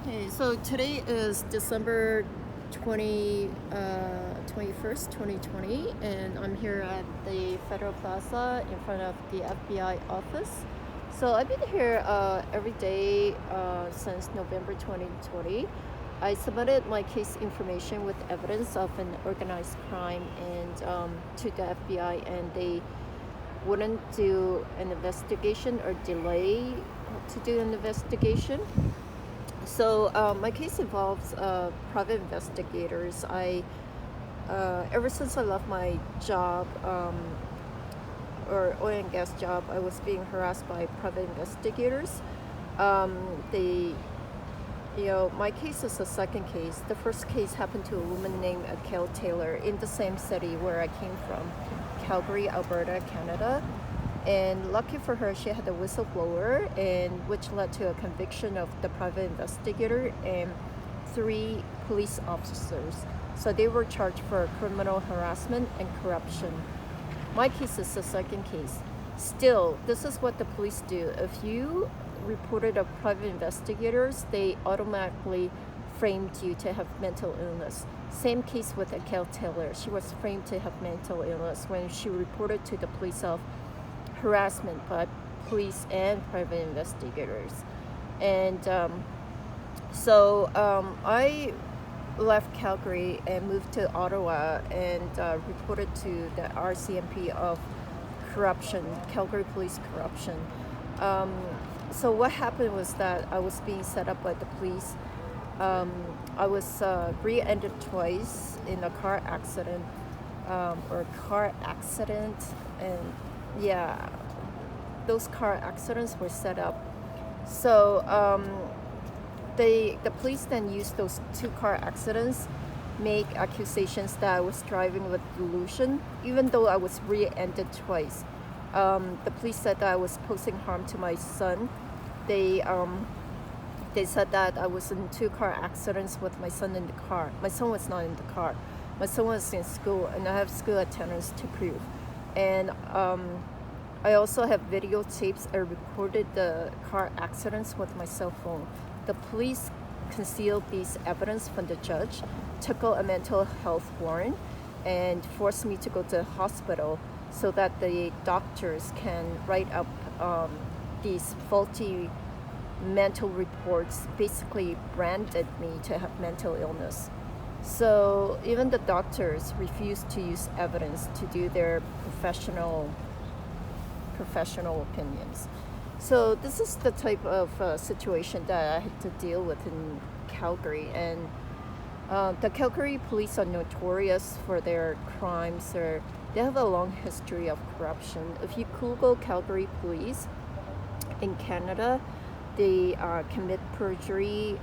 Hey, so today is December 21st, 2020, and I'm here at the Federal Plaza in front of the FBI office. So I've been here every day since November 2020. I submitted my case information with evidence of an organized crime and to the FBI, and they wouldn't do an investigation or delay to do an investigation. So my case involves private investigators. Ever since I left my job, or oil and gas job, I was being harassed by private investigators. They, my case is the second case. The first case happened to a woman named Kel Taylor in the same city where I came from, Calgary, Alberta, Canada. And lucky for her, she had a whistleblower, and which led to a conviction of the private investigator and 3 police officers. So they were charged for criminal harassment and corruption. My case is the second case. Still, this is what the police do. If you reported a private investigators, they automatically framed you to have mental illness. Same case with Kel Taylor. She was framed to have mental illness when she reported to the police of harassment by police and private investigators. And I left Calgary and moved to Ottawa and reported to the RCMP of corruption, Calgary police corruption. So what happened was that I was being set up by the police. I was rear-ended twice in a car accident, and yeah, those car accidents were set up. So the police then used those 2 car accidents, make accusations that I was driving with delusion, even though I was rear-ended twice. The police said that I was posing harm to my son. They said that I was in 2 car accidents with my son in the car. My son was not in the car. My son was in school, and I have school attendance to prove. And I also have videotapes. I recorded the car accidents with my cell phone. The police concealed these evidence from the judge, took out a mental health warrant, and forced me to go to the hospital so that the doctors can write up these faulty mental reports, basically branded me to have mental illness. So even the doctors refused to use evidence to do their professional opinions. So this is the type of situation that I had to deal with in Calgary. And the Calgary police are notorious for their crimes. They have a long history of corruption. If you Google Calgary police in Canada, they commit perjury,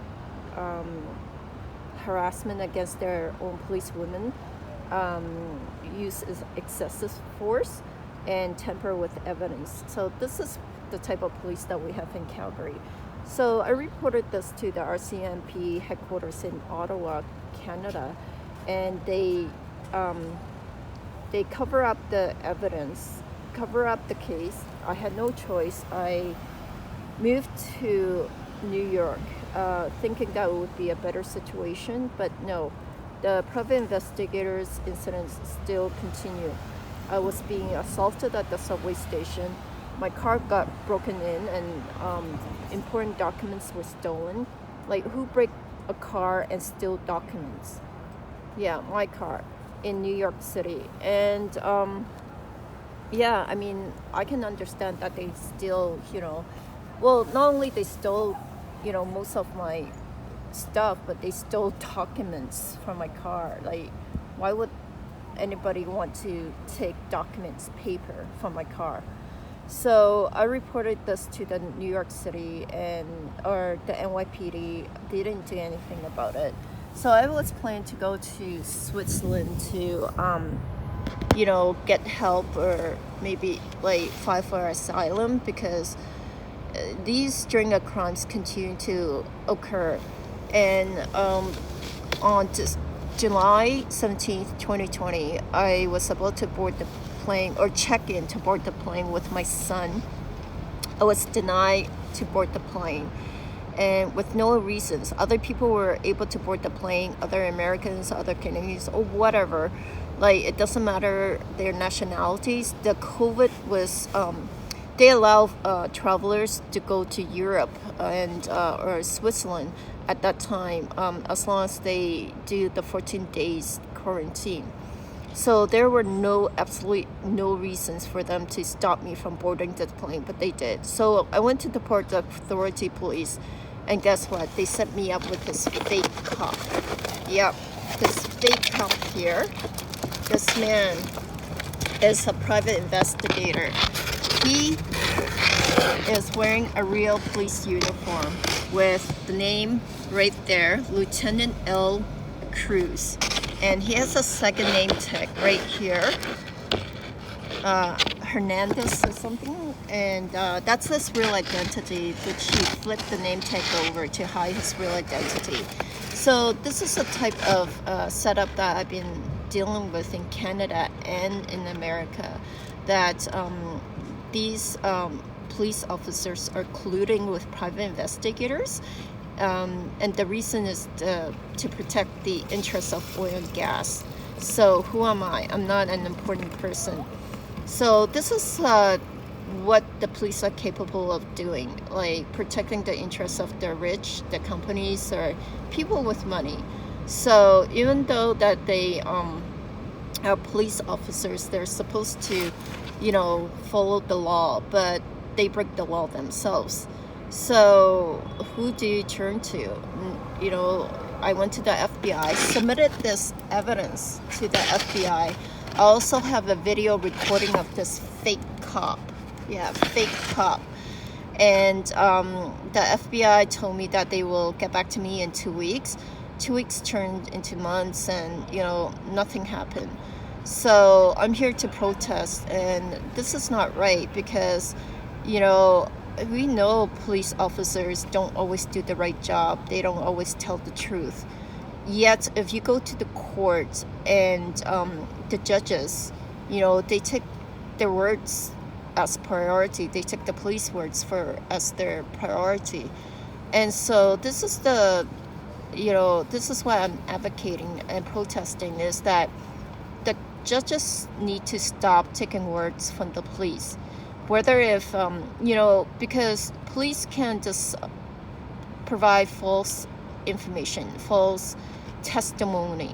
harassment against their own policewomen, use excessive force, and tamper with evidence. So this is the type of police that we have in Calgary. So I reported this to the RCMP headquarters in Ottawa, Canada, and they cover up the evidence, cover up the case. I had no choice. I moved to New York, thinking that it would be a better situation, but no, the private investigators incidents still continue. I was being assaulted at the subway station. My car got broken in, and important documents were stolen. Like, who break a car and steal documents? Yeah, my car in New York City. And yeah, I mean, I can understand that they steal, well, not only they stole, most of my stuff, but they stole documents from my car. Like, why would anybody want to take documents, paper, from my car? So I reported this to the New York City or the NYPD. They didn't do anything about it. So I was planning to go to Switzerland to, get help, or maybe like file for asylum, because these string of crimes continue to occur. And on July 17th, 2020, I was about to board the plane, or check in to board the plane with my son. I was denied to board the plane. and with no reasons. Other people were able to board the plane, other Americans, other Canadians, or whatever. Like, it doesn't matter their nationalities. The COVID was, they allow travelers to go to Europe and or Switzerland at that time, as long as they do the 14 days quarantine. So there were absolutely no reasons for them to stop me from boarding the plane, but they did. So I went to the port authority police, and guess what? They set me up with this fake cop. Yep, this fake cop here. This man is a private investigator. He is wearing a real police uniform with the name right there, Lieutenant L. Cruz. And he has a second name tag right here, Hernandez or something. And that's his real identity, which he flipped the name tag over to hide his real identity. So this is a type of setup that I've been dealing with in Canada and in America, that these police officers are colluding with private investigators. And the reason is to protect the interests of oil and gas. So who am I? I'm not an important person. So this is what the police are capable of doing, like protecting the interests of the rich, the companies, or people with money. So even though that they are police officers, they're supposed to, follow the law, but they break the law themselves. So who do you turn to? I went to the FBI, submitted this evidence to the FBI. I also have a video recording of this fake cop. Yeah, fake cop. And the FBI told me that they will get back to me in 2 weeks. 2 weeks turned into months, and nothing happened. So I'm here to protest, and this is not right, because we know police officers don't always do the right job. They don't always tell the truth. Yet if you go to the court and the judges, they take their words as priority. They take the police words as their priority. And so this is this is why I'm advocating and protesting, is that the judges need to stop taking words from the police. Whether if, because police can just provide false information, false testimony,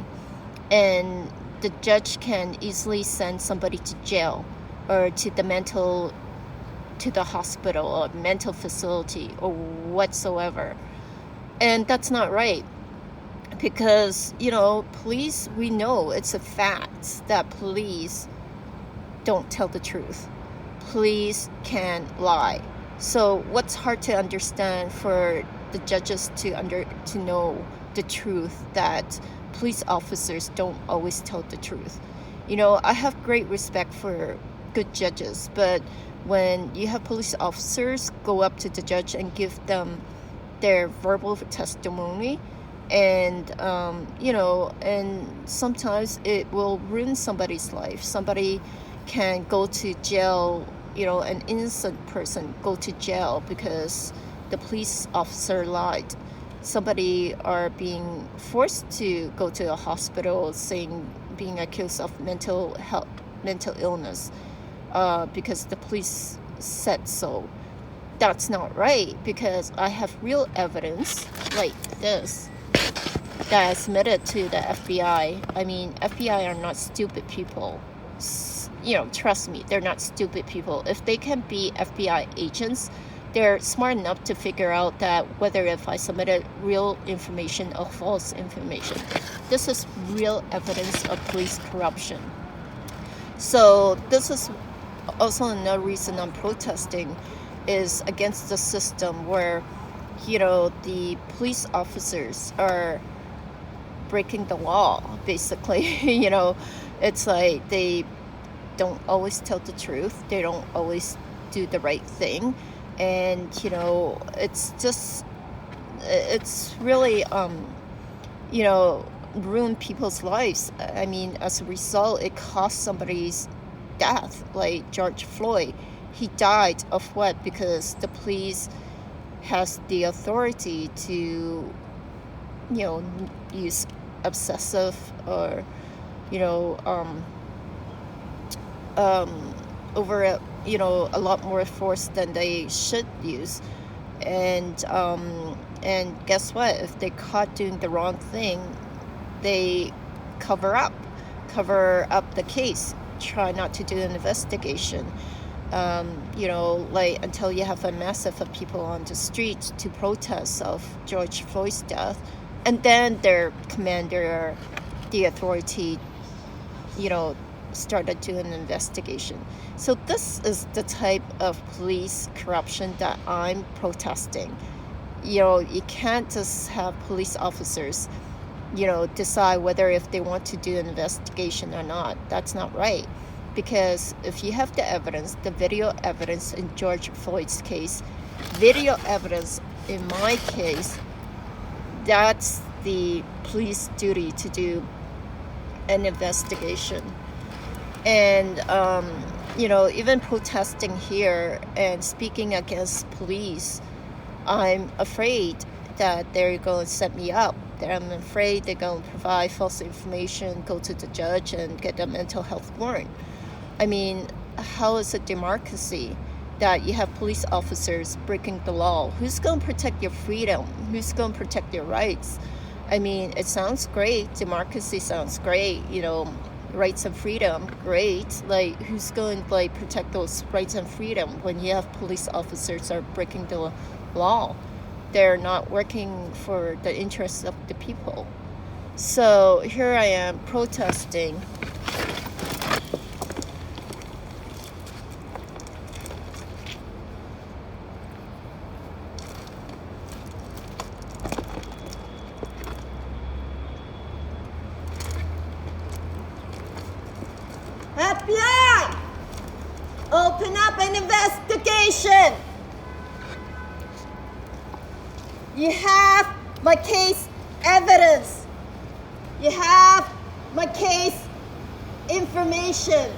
and the judge can easily send somebody to jail or to the hospital or mental facility or whatsoever. And that's not right, because, police, we know it's a fact that police don't tell the truth. Police can lie. So what's hard to understand for the judges to know the truth, that police officers don't always tell the truth. I have great respect for good judges, but when you have police officers go up to the judge and give them their verbal testimony, and and sometimes it will ruin somebody's life. Somebody can go to jail, an innocent person go to jail because the police officer lied. Somebody are being forced to go to a hospital being accused of mental illness because the police said so. That's not right, because I have real evidence like this that I submitted to the FBI. I mean, FBI are not stupid people. Trust me, they're not stupid people. If they can be FBI agents, they're smart enough to figure out that whether if I submitted real information or false information. This is real evidence of police corruption. So this is also another reason I'm protesting, is against the system where, the police officers are breaking the law, basically. It's like they don't always tell the truth. They don't always do the right thing. And, it's really, ruined people's lives. I mean, as a result, it cost somebody's death, like George Floyd. He died of what? Because the police has the authority to, use obsessive or, over a lot more force than they should use. And guess what? If they caught doing the wrong thing, they cover up the case, try not to do an investigation, until you have a massive of people on the street to protest of George Floyd's death, and then their commander, the authority, started doing an investigation. So this is the type of police corruption that I'm protesting. You can't just have police officers, decide whether if they want to do an investigation or not. That's not right. Because if you have the evidence, the video evidence in George Floyd's case, video evidence in my case, that's the police duty to do an investigation. And, even protesting here and speaking against police, I'm afraid that they're going to set me up. I'm afraid they're going to provide false information, go to the judge, and get a mental health warrant. I mean, how is it democracy that you have police officers breaking the law? Who's going to protect your freedom? Who's going to protect your rights? I mean, it sounds great. Democracy sounds great. Rights and freedom, great. Like, who's going to protect those rights and freedom when you have police officers are breaking the law? They're not working for the interests of the people. So here I am protesting. FBI! Open up an investigation! You have my case evidence. You have my case information.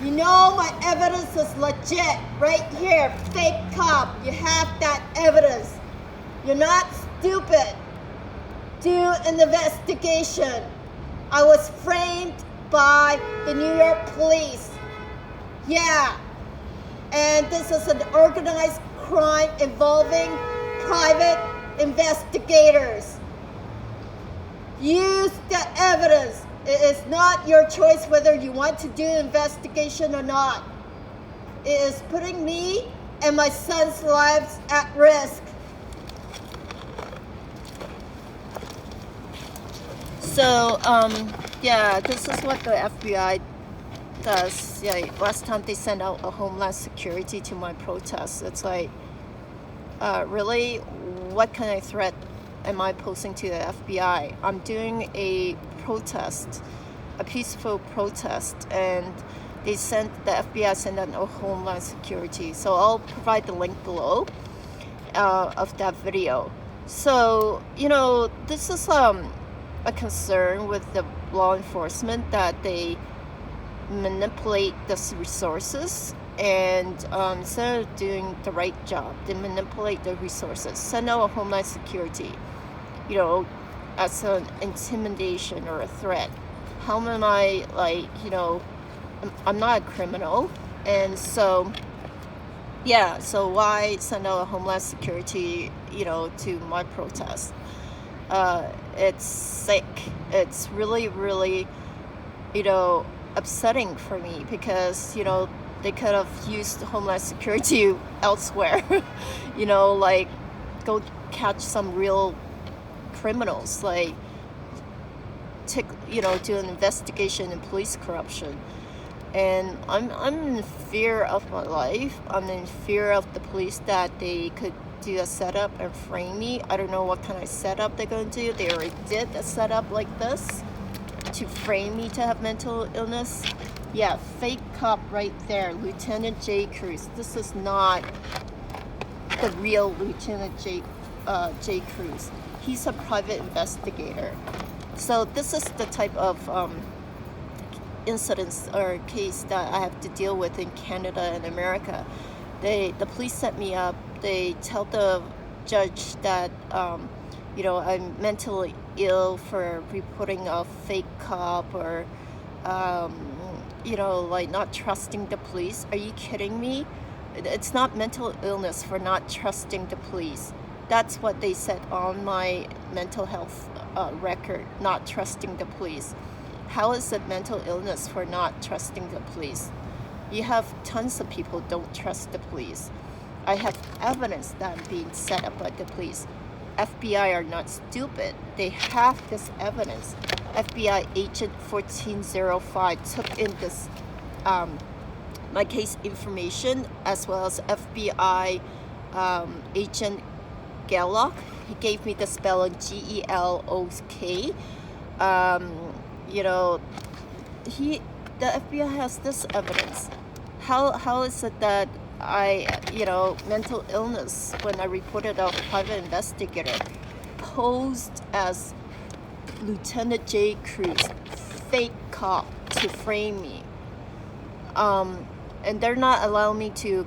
You know my evidence is legit. Right here, fake cop. You have that evidence. You're not stupid. Do an investigation. I was framed by the New York police. Yeah. And this is an organized crime involving private investigators. Use the evidence. It is not your choice whether you want to do an investigation or not. It is putting me and my son's lives at risk. So, this is what the FBI does. Yeah, last time they sent out a Homeland Security to my protest. It's like, really, what kind of threat am I posing to the FBI? I'm doing a protest, a peaceful protest, and the FBI sent out a Homeland Security. So I'll provide the link below of that video. So, this is a concern with the law enforcement, that they manipulate the resources, and instead of doing the right job, they manipulate the resources, send out a Homeland Security, as an intimidation or a threat. How am I, I'm not a criminal, and so, so why send out a Homeland Security, to my protest? It's sick. It's really, really, upsetting for me, because, they could have used Homeland Security elsewhere, go catch some real criminals, do an investigation in police corruption. And I'm in fear of my life. I'm in fear of the police, that they could do a setup and frame me. I don't know what kind of setup they're going to do. They already did a setup like this to frame me to have mental illness. Yeah, fake cop right there, Lieutenant J. Cruz. This is not the real Lieutenant J. Cruz. He's a private investigator. So this is the type of incidents or case that I have to deal with in Canada and America. The police set me up. They tell the judge that I'm mentally ill for reporting a fake cop, or like not trusting the police. Are you kidding me? It's not mental illness for not trusting the police. That's what they said on my mental health record, not trusting the police. How is it mental illness for not trusting the police? You have tons of people don't trust the police. I have evidence that I'm being set up by the police. FBI are not stupid. They have this evidence. FBI agent 1405 took in this my case information, as well as FBI agent Gelok. He gave me the spelling Gelok. The FBI has this evidence. How is it that mental illness, when I reported a private investigator, posed as Lieutenant J. Cruz, fake cop, to frame me. And they're not allowing me to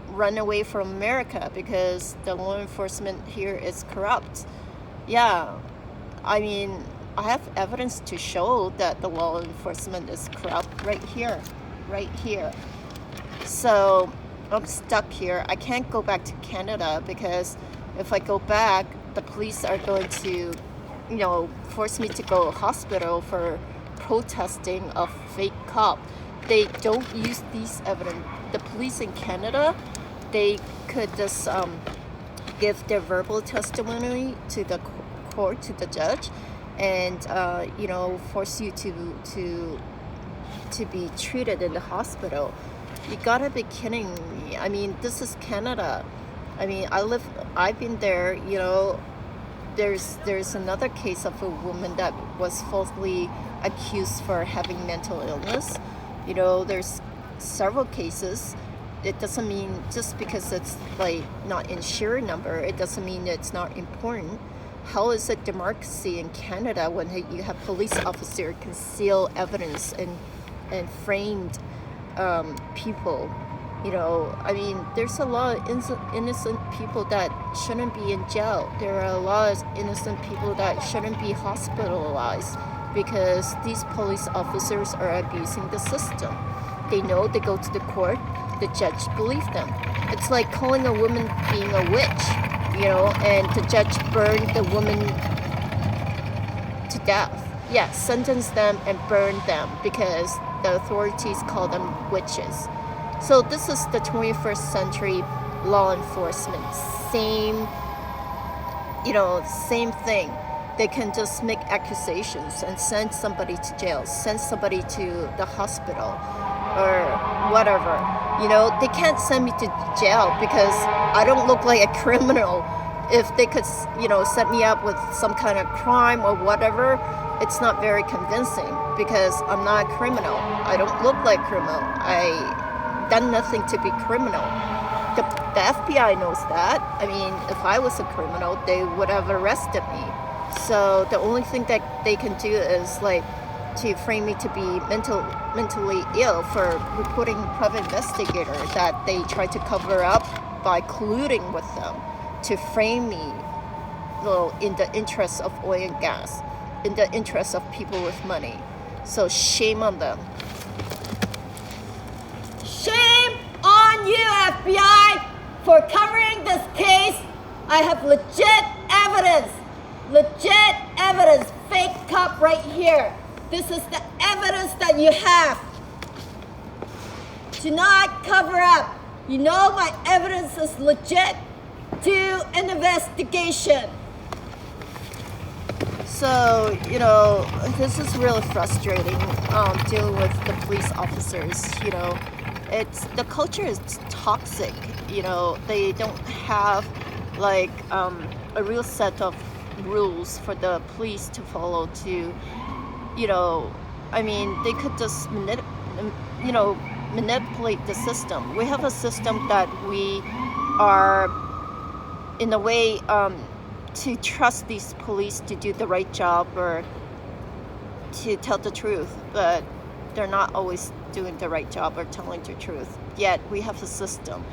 run away from America because the law enforcement here is corrupt. Yeah, I mean, I have evidence to show that the law enforcement is corrupt right here. So I'm stuck here. I can't go back to Canada because if I go back, the police are going to, force me to go to hospital for protesting a fake cop. They don't use these evidence. The police in Canada, they could just give their verbal testimony to the court, to the judge, and force you to be treated in the hospital. You gotta be kidding me. I mean, this is Canada. I mean, I've been there. There's another case of a woman that was falsely accused for having mental illness. There's several cases. It doesn't mean just because it's like not insured number, it doesn't mean it's not important. How is it democracy in Canada when you have police officers conceal evidence and framed people? I mean, there's a lot of innocent people that shouldn't be in jail. There are a lot of innocent people that shouldn't be hospitalized because these police officers are abusing the system. They know, they go to the court, the judge believes them. It's like calling a woman being a witch, and the judge burned the woman to death. Yeah, sentence them and burn them because the authorities call them witches. So this is the 21st century law enforcement. Same thing. They can just make accusations and send somebody to jail, send somebody to the hospital or whatever. They can't send me to jail because I don't look like a criminal. If they could, set me up with some kind of crime or whatever, it's not very convincing because I'm not a criminal. I don't look like a criminal. I done nothing to be criminal. The FBI knows that. I mean, if I was a criminal, they would have arrested me. So the only thing that they can do is to frame me to be mentally ill for reporting private investigator that they try to cover up by colluding with them to frame me in the interest of oil and gas, in the interest of people with money. So shame on them. Shame on you, FBI, for covering this case. I have legit evidence. Fake cop right here. This is the evidence that you have. Do not cover up. My evidence is legit. Do an investigation. So, this is really frustrating, dealing with the police officers. The culture is toxic. They don't have a real set of rules for the police to follow to, they could just manipulate the system. We have a system that we are, in a way, to trust these police to do the right job or to tell the truth, but they're not always doing the right job or telling the truth. Yet we have a system.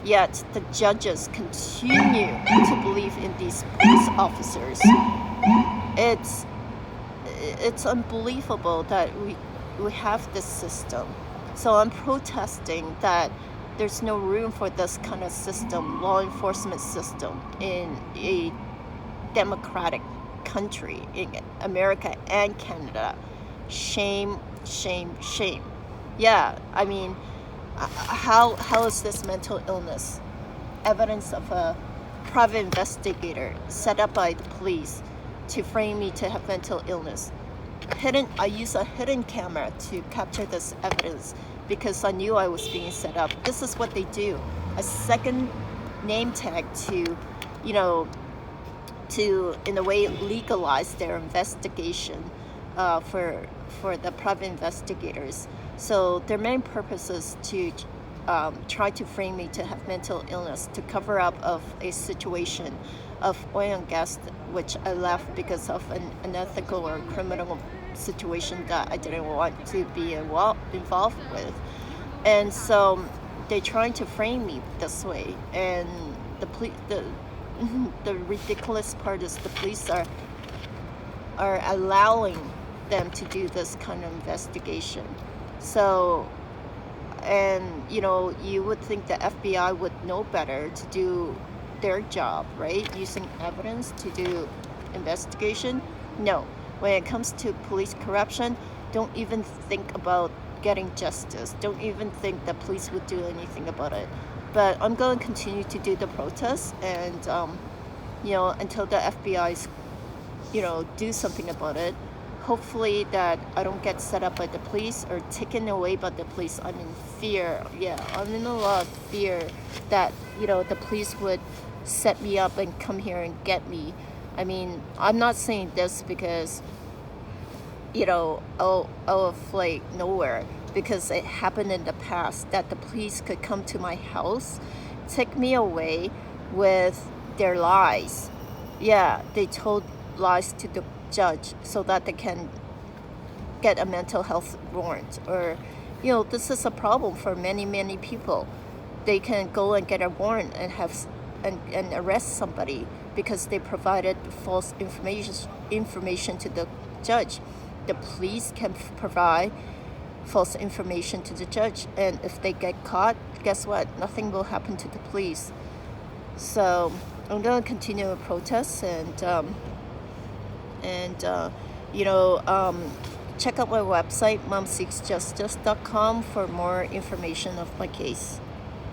Yet the judges continue to believe in these police officers. It's unbelievable that we have this system. So I'm protesting that there's no room for this kind of system, law enforcement system, in a democratic country, in America and Canada. Shame, shame, shame. Yeah, I mean, how is this mental illness? Evidence of a private investigator set up by the police to frame me to have mental illness. I use a hidden camera to capture this evidence because I knew I was being set up. This is what they do. A second name tag to, to in a way legalize their investigation for the private investigators. So their main purpose is to try to frame me to have mental illness, to cover up of a situation of oil and gas, which I left because of an unethical or criminal situation that I didn't want to be involved with. And so they're trying to frame me this way. And the ridiculous part is the police are allowing them to do this kind of investigation. So, and you would think the FBI would know better to do their job, right? Using evidence to do investigation. No, when it comes to police corruption, don't even think about getting justice. Don't even think the police would do anything about it. But I'm going to continue to do the protests, and until the FBI's do something about it. Hopefully that I don't get set up by the police or taken away by the police. I'm in fear. Yeah, I'm in a lot of fear that the police would set me up and come here and get me. I mean, I'm not saying this because out of like nowhere, because it happened in the past that the police could come to my house, take me away with their lies. Yeah, they told lies to the judge so that they can get a mental health warrant. Or this is a problem for many people. They can go and get a warrant and have and arrest somebody because they provided false information to the judge. The police can provide false information to the judge, and if they get caught, guess what? Nothing will happen to the police. So I'm going to continue to protest and check out my website, momseeksjustice.com, for more information of my case.